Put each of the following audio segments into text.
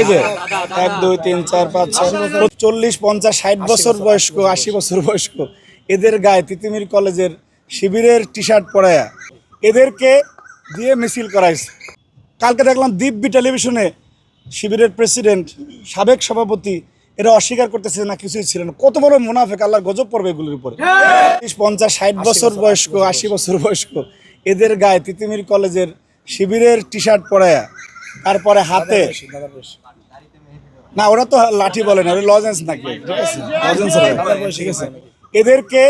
এই যে 1 2 3 4 5 6 40 50 60 বছর বয়স্ক 80 বছর বয়স্ক এদের গায়ে তিতুমির কলেজের শিবিরের টি শার্ট পরায়া এদেরকে দিয়ে মিছিল করাইছে। কালকে দেখলাম দিব্যি টেলিভিশনে শিবিরের প্রেসিডেন্ট সাবেক সভাপতি এরা অস্বীকার করতেছে না কিছুই ছিল না। কত বড় মুনাফেক, আল্লাহর গজব পড়বে এগুলোর উপরে। 50 60 বছর বয়স্ক 80 বছর বয়স্ক এদের গায়ে তিতুমির কলেজের শিবিরের টি শার্ট পরায়া তারপরে হাতে না, ওরা তো লাঠি বলে না, ওরা লজেন্স নাকি, ঠিক আছে, লজেন্স, ঠিক আছে, এদেরকে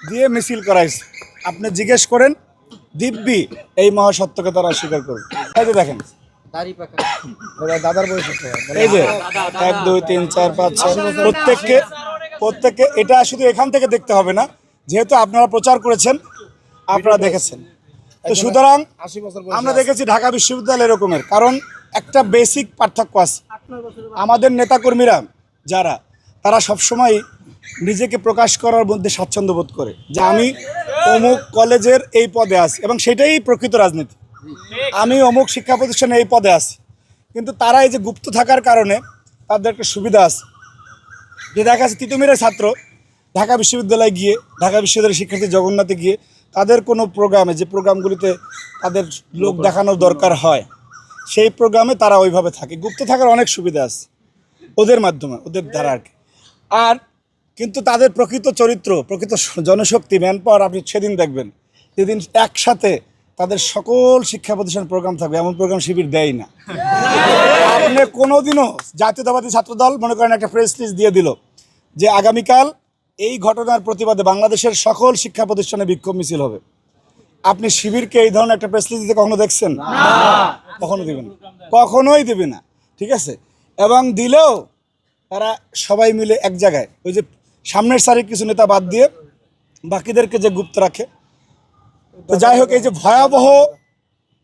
দিয়ে মিছিল করাইছে। আপনি জিজ্ঞেস করেন দিব্যি এই মহাসত্যকে তারা অস্বীকার করবে। এই যে দেখেন দাদার বয়স, এই যে 1 2 3 4 5 6 প্রত্যেককে এটা শুধু এখান থেকে দেখতে হবে না, যেহেতু আপনারা প্রচার করেছেন, আপনারা দেখেছেন, তো সুতরাং আমরা দেখেছি ঢাকা বিশ্ববিদ্যালয় এরকমের। কারণ একটা বেসিক পার্থক্য আছে, আমাদের নেতাকর্মীরা যারা তারা সবসময় নিজেকে প্রকাশ করার মধ্যে স্বাচ্ছন্দ্য বোধ করে যে আমি অমুক কলেজের এই পদে আছি, এবং সেটাই প্রকৃত রাজনীতি, আমি অমুক শিক্ষা প্রতিষ্ঠানে এই পদে আছি। কিন্তু তারা এই যে গুপ্ত থাকার কারণে তাদের একটা সুবিধা আছে, যে দেখা যাচ্ছে তিতুমিরের ছাত্র ঢাকা বিশ্ববিদ্যালয়ে গিয়ে, ঢাকা বিশ্ববিদ্যালয়ের শিক্ষার্থী জগন্নাথে গিয়ে তাদের কোনো প্রোগ্রামে, যে প্রোগ্রামগুলিতে তাদের লোক দেখানোর দরকার হয়, সেই প্রোগ্রামে তারা ওইভাবে থাকে। গুপ্ত থাকার অনেক সুবিধা আছে ওদের মাধ্যমে, ওদের দ্বারা আর কি। আর কিন্তু তাদের প্রকৃত চরিত্র, প্রকৃত জনশক্তি, ম্যান পাওয়ার আপনি সেদিন দেখবেন যেদিন একসাথে তাদের সকল শিক্ষা প্রতিষ্ঠান প্রোগ্রাম থাকবে। এমন প্রোগ্রাম শিবির দেয় না। আপনি কোনোদিনও জাতীয়তাবাদী ছাত্রদল মনে করেন একটা প্রেস লিস্ট দিয়ে দিল যে আগামীকাল এই ঘটনার প্রতিবাদে বাংলাদেশের সকল শিক্ষা প্রতিষ্ঠানে বিক্ষোভ মিছিল হবে, আপনি শিবিরকে এই ধরনের একটা প্রেস লিস্ট দিতে কখনো দেখছেন? কখনো দেবেন না, কখনোই দেবে না, ঠিক আছে। এবং দিলেও তারা সবাই মিলে এক জায়গায়, ওই যে সামনের সারির কিছু নেতা বাদ দিয়ে বাকিদেরকে যে গুপ্ত রাখে। তো যাই হোক, এই যে ভয়াবহ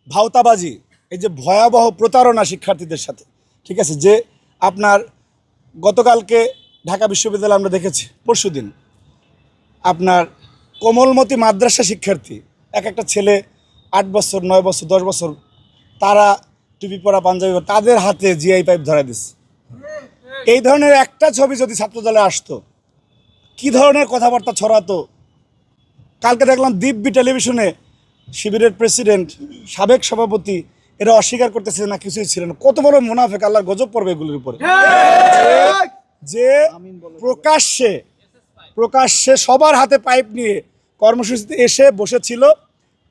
ভাওতাবাজি, এই যে ভয়াবহ প্রতারণা শিক্ষার্থীদের সাথে, ঠিক আছে, যে আপনার গতকালকে ঢাকা বিশ্ববিদ্যালয়ে আমরা দেখেছি, পরশুদিন আপনার কোমলমতি মাদ্রাসা শিক্ষার্থী এক একটা ছেলে 8 বছর 9 বছর 10 বছর, তারা টুপি পরা পাঞ্জাবি, তাদের হাতে জিআই পাইপ ধরা দিচ্ছে। এই ধরনের একটা ছবি যদি ছাত্রদলে আসতো, কি ধরনের কথাবার্তা ছড়াতো। কালকে দেখলাম দিব্যি টেলিভিশনে শিবিরের প্রেসিডেন্ট সাবেক সভাপতি এরা অস্বীকার করতেছে না কিছুই ছিল না। কত বড় মুনাফেক, আল্লাহর গজব পড়বে এগুলোর উপরে, যে প্রকাশ্যে সবার হাতে পাইপ নিয়ে কর্মসূচিতে এসে বসেছিল,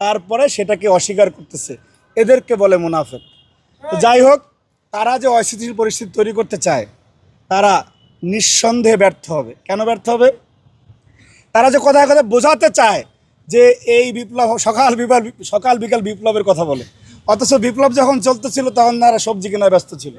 তারপরে সেটাকে অস্বীকার করতেছে। এদেরকে বলে মুনাফেক। তো যাই হোক, তারা যে অস্থিতিশীল পরিস্থিতি তৈরি করতে চায়, তারা নিঃসন্দেহে ব্যর্থ হবে। কেন ব্যর্থ হবে? তারা যে কথায় কথায় বোঝাতে চায় যে এই বিপ্লব সকাল বিকাল বিপ্লবের কথা বলে, অথচ বিপ্লব যখন চলতেছিল তখন তারা সবজি কেনায় ব্যস্ত ছিল।